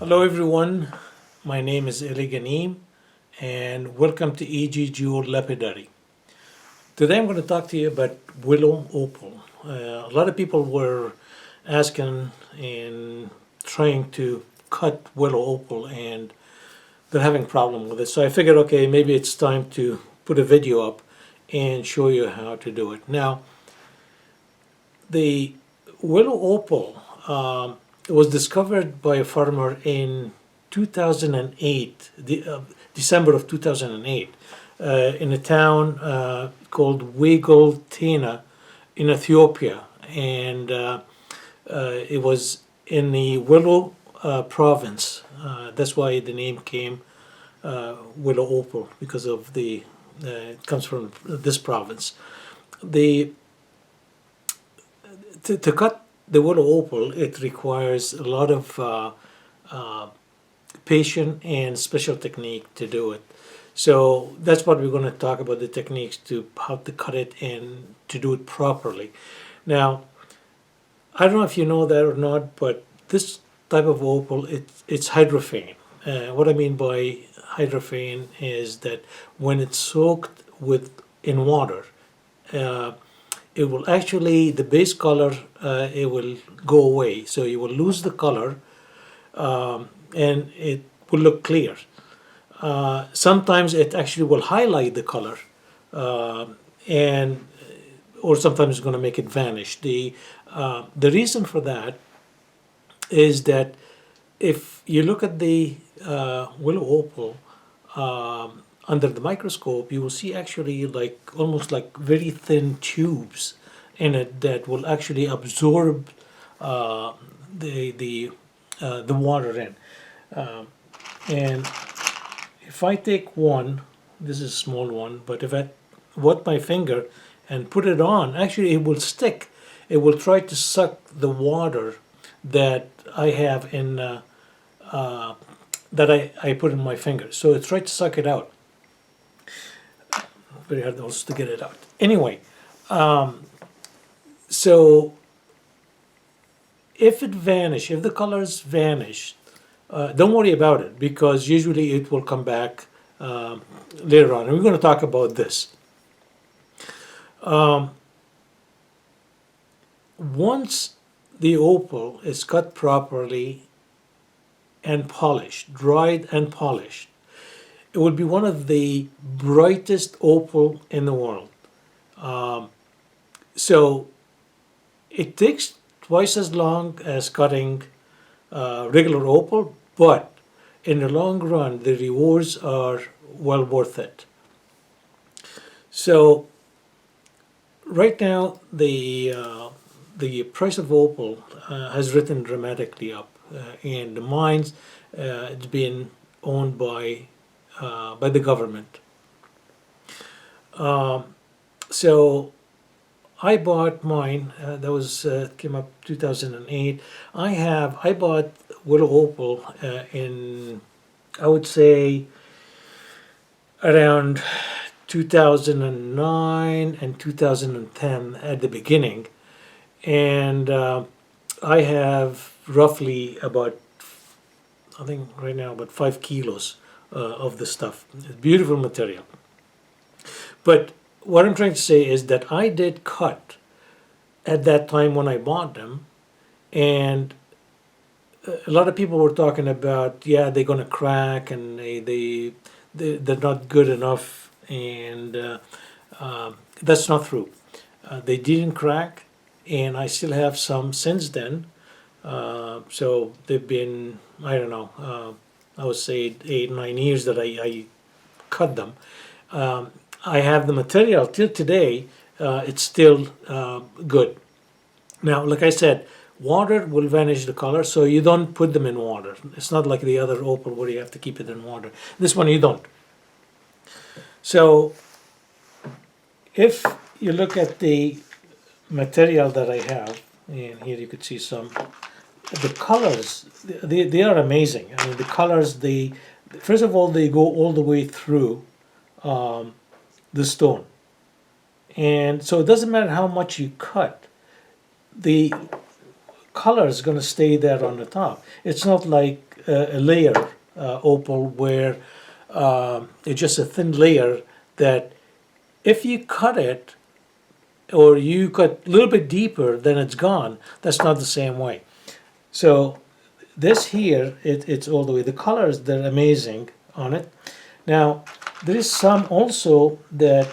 Hello everyone, my name is Eli Ganeem and welcome to EG Jewel Lapidary. Today I'm going to talk to you about Welo Opal. A lot of people were asking and trying to cut Welo Opal and they're having problem with it. So I figured, okay, maybe it's time to put a video up and show you how to do it. Now, the Welo Opal was discovered by a farmer in 2008, December of 2008, in a town called Tena in Ethiopia. And it was in the Wello province. That's why the name came Welo Opal, because of it comes from this province. The to cut the Welo Opal, it requires a lot of patience and special technique to do it. So that's what we're going to talk about, the techniques to how to cut it and to do it properly. Now, I don't know if you know that or not, but this type of opal, it's hydrophane. What I mean by hydrophane is that when it's soaked in water, it will actually, the base color, it will go away. So you will lose the color and it will look clear. Sometimes it actually will highlight the color and or sometimes it's going to make it vanish. The reason for that is that if you look at the Welo Opal under the microscope, you will see actually almost like very thin tubes in it that will actually absorb the water in. And if I take one, this is a small one, but if I wet my finger and put it on, actually it will stick. It will try to suck the water that I have in that I put in my finger. So it tried to suck it out. Very hard also to get it out. Anyway, so if the colors vanish, don't worry about it, because usually it will come back later on. And we're going to talk about this. Once the opal is cut properly and polished, dried and polished, it will be one of the brightest opal in the world. So it takes twice as long as cutting regular opal, but in the long run, the rewards are well worth it. So right now, the price of opal has risen dramatically up, and the mines it's been owned by the government. So I bought mine. That was came up 2008. I bought Welo Opal in, I would say, around 2009 and 2010 at the beginning, and I have roughly about, I think right now, about 5 kilos of the stuff. It's beautiful material. But what I'm trying to say is that I did cut at that time when I bought them, and a lot of people were talking about, yeah, they're going to crack and they're not good enough, and that's not true. They didn't crack, and I still have some since then. So they've been, I don't know, I would say 8, 9 years that I cut them. I have the material till today. It's still good. Now, like I said, water will vanish the color, so you don't put them in water. It's not like the other opal where you have to keep it in water. This one you don't. So if you look at the material that I have, and here you could see some, the colors, they are amazing. I mean, the colors, first of all, they go all the way through the stone. And so it doesn't matter how much you cut, the color is going to stay there on the top. It's not like a layer opal where it's just a thin layer that if you cut it or you cut a little bit deeper, then it's gone. That's not the same way. So this here, it's all the way. The colors, they're amazing on it. Now, there is some also that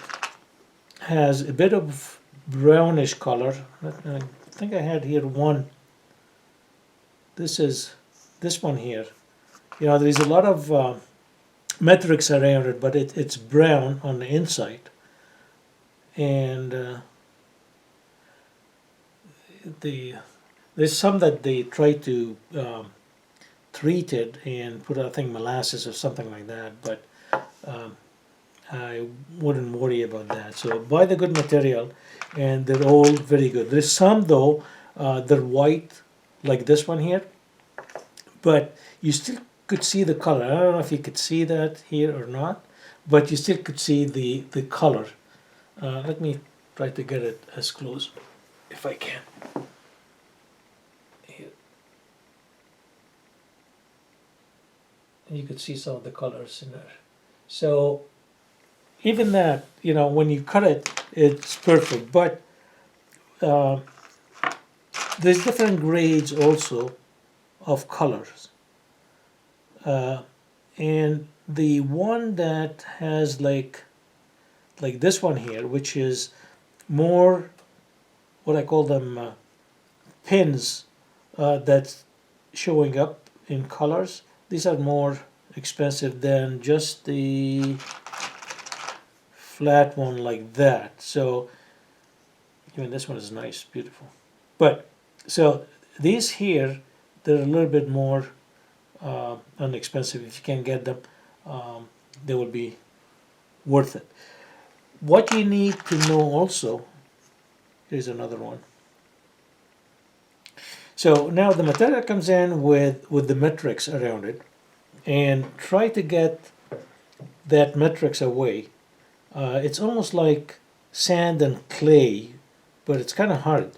has a bit of brownish color. I think I had here one. This is this one here. You know, there's a lot of metrics around it, but it's brown on the inside. And there's some that they try to treat it and put, I think, molasses or something like that, but I wouldn't worry about that. So buy the good material, and they're all very good. There's some though, they're white, like this one here, but you still could see the color. I don't know if you could see that here or not, but you still could see the color. Let me try to get it as close if I can. Here. You could see some of the colors in there. So even that, you know, when you cut it, it's perfect. But there's different grades also of colors. And the one that has like this one here, which is more what I call them pins that's showing up in colors. These are more expensive than just the flat one like that. So even this one is nice, beautiful. But so these here, they're a little bit more inexpensive. If you can get them, they will be worth it. What you need to know also, here's another one. So now the material comes in with the matrix around it, and try to get that matrix away. It's almost like sand and clay, but it's kind of hard.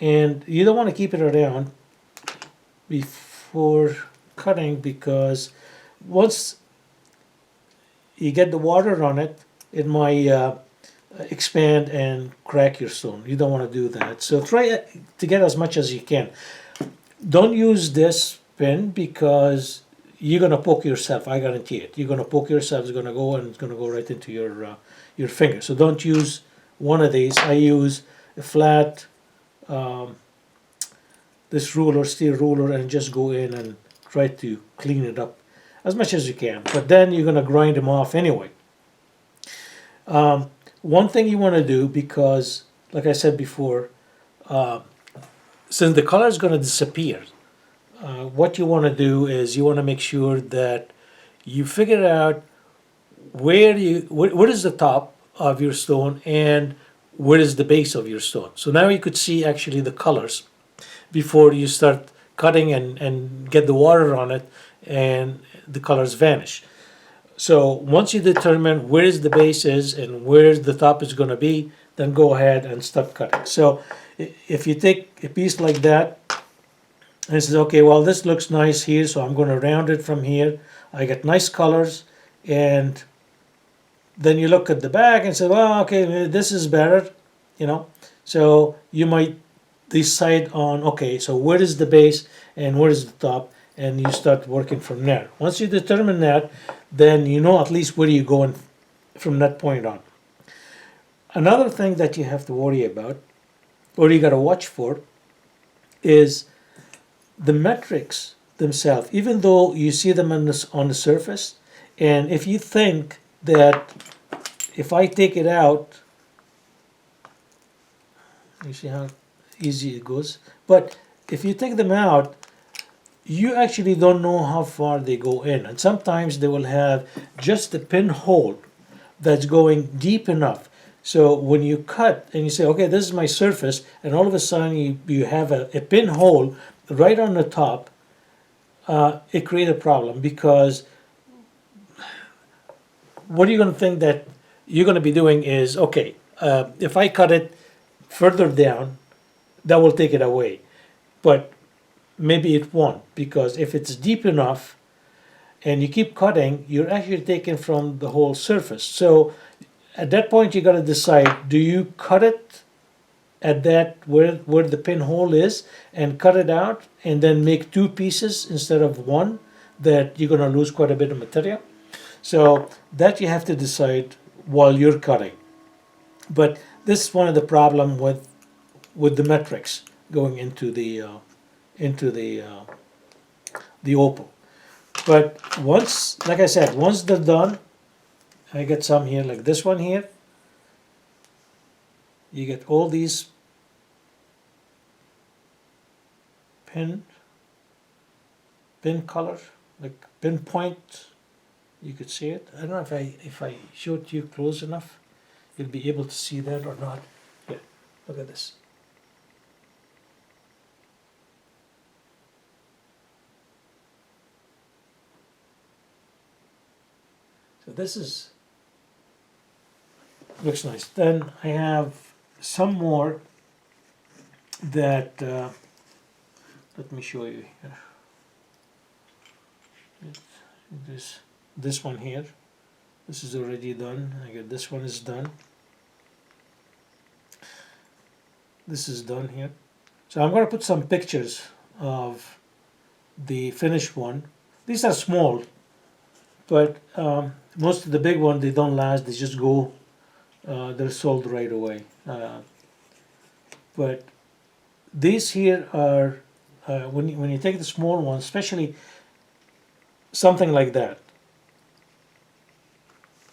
And you don't want to keep it around before cutting, because once you get the water on it, it might expand and crack your stone. You don't want to do that. So try to get as much as you can. Don't use this pin because you're going to poke yourself. I guarantee it. You're going to poke yourself. It's going to go, and it's going to go right into your finger. So don't use one of these. I use a flat this ruler, steel ruler, and just go in and try to clean it up as much as you can. But then you're going to grind them off anyway. One thing you want to do, because like I said before, since the color is going to disappear, what you want to do is you want to make sure that you figure out where is the top of your stone and where is the base of your stone. So now you could see actually the colors before you start cutting and get the water on it and the colors vanish. So once you determine where is the base is and where the top is going to be, then go ahead and start cutting. So if you take a piece like that and says, okay, well, this looks nice here, so I'm going to round it from here. I get nice colors, and then you look at the back and say, well, okay, this is better, you know. So you might decide on, okay, so where is the base and where is the top, and you start working from there. Once you determine that, then you know at least where you're going from that point on. Another thing that you have to worry about, or you got to watch for, is the metrics themselves. Even though you see them on the surface, and if you think that if I take it out, you see how easy it goes, but if you take them out, you actually don't know how far they go in, and sometimes they will have just a pinhole that's going deep enough. So when you cut and you say, okay, this is my surface, and all of a sudden you have a pinhole right on the top, it creates a problem, because what are you going to think that you're going to be doing is, okay, if I cut it further down, that will take it away. But maybe it won't, because if it's deep enough and you keep cutting, you're actually taking from the whole surface. So at that point, you got to decide: do you cut it at that where the pinhole is and cut it out, and then make two pieces instead of one? That you're going to lose quite a bit of material. So that you have to decide while you're cutting. But this is one of the problem with the metrics going into the opal. But once, like I said, once they're done, I get some here like this one here. You get all these pin color, like pinpoint. You could see it. I don't know if I show it to you close enough, you'll be able to see that or not. Yeah, look at this. So this is looks nice. Then I have some more that let me show you here. This one here. This is already done. I get this one is done. This is done here. So I'm going to put some pictures of the finished one. These are small, but most of the big ones, they don't last. They just go. They're sold right away. But these here are when you take the small ones, especially something like that.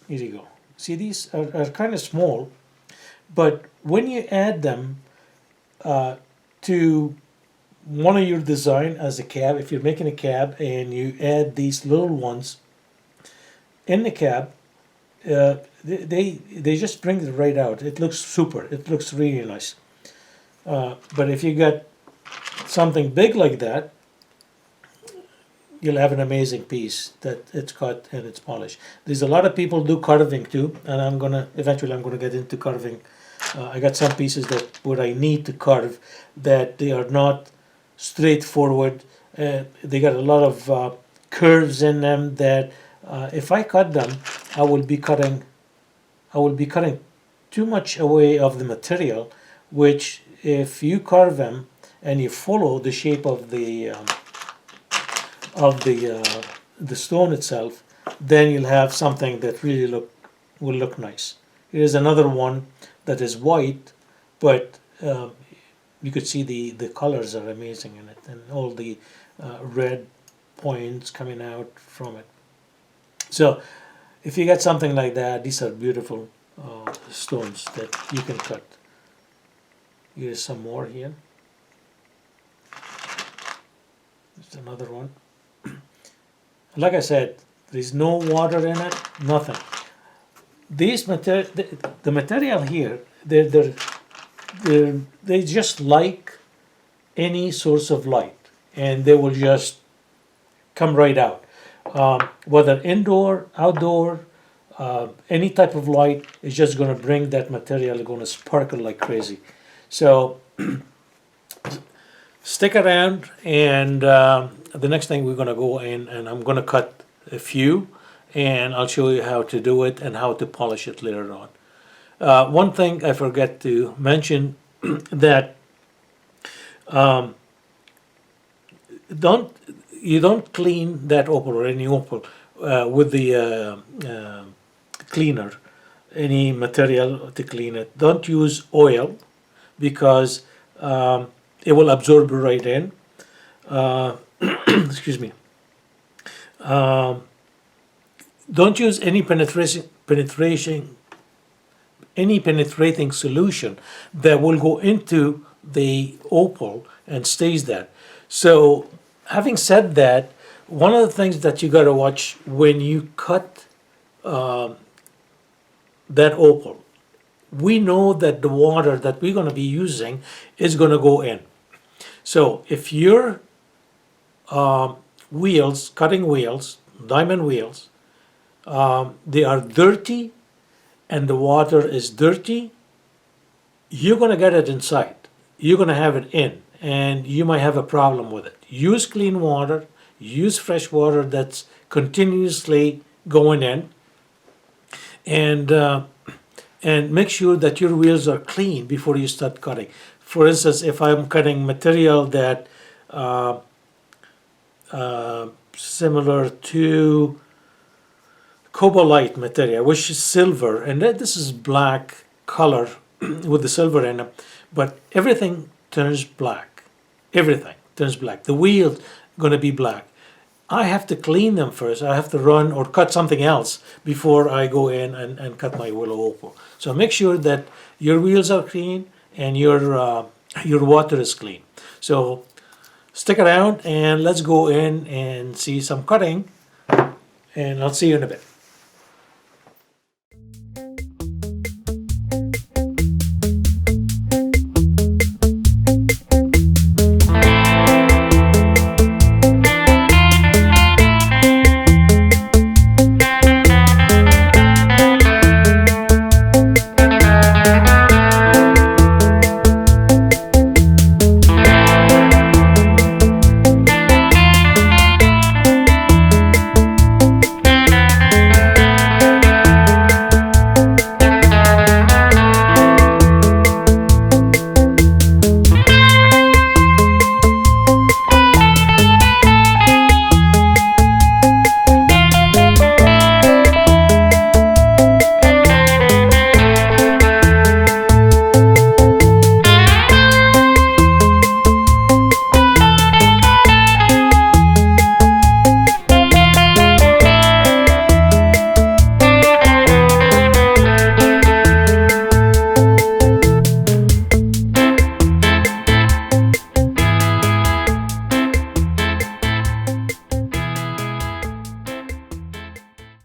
Here you go. See, these are kind of small, but when you add them to one of your design as a cab, if you're making a cab and you add these little ones in the cab, they just bring it right out. It looks super. It looks really nice. But if you got something big like that, you'll have an amazing piece that it's cut and it's polished. There's a lot of people do carving too, and eventually I'm gonna get into carving. I got some pieces that what I need to carve that they are not straightforward. They got a lot of curves in them that if I cut them, I will be cutting too much away of the material, which if you carve them and you follow the shape of the stone itself, then you'll have something that really will look nice. Here's another one that is white, but you could see the colors are amazing in it, and all the red points coming out from it. So if you get something like that, these are beautiful stones that you can cut. Here's some more here. There's another one. Like I said, there's no water in it, nothing. These the material here, they just like any source of light, and they will just come right out. Whether indoor, outdoor, any type of light is just going to bring that material, going to sparkle like crazy. So stick around, and the next thing we're going to go in, and I'm going to cut a few, and I'll show you how to do it and how to polish it later on. One thing I forgot to mention that you don't clean that opal or any opal with the cleaner, any material to clean it. Don't use oil because it will absorb right in. Excuse me. Don't use any penetrating solution that will go into the opal and stays there. So, having said that, one of the things that you got to watch when you cut that opal, we know that the water that we're going to be using is going to go in. So, if your wheels, cutting wheels, diamond wheels, they are dirty and the water is dirty, you're going to get it inside. You're going to have it in. and you might have a problem with it. Use clean water, use fresh water that's continuously going in, and make sure that your wheels are clean before you start cutting. For instance, if I'm cutting material that uh, similar to cobalite material, which is silver, and this is black color with the silver in it, but everything turns black. Everything turns black. The wheel's going to be black. I have to clean them first. I have to run or cut something else before I go in and cut my Welo Opal. So make sure that your wheels are clean and your water is clean. So stick around and let's go in and see some cutting, and I'll see you in a bit.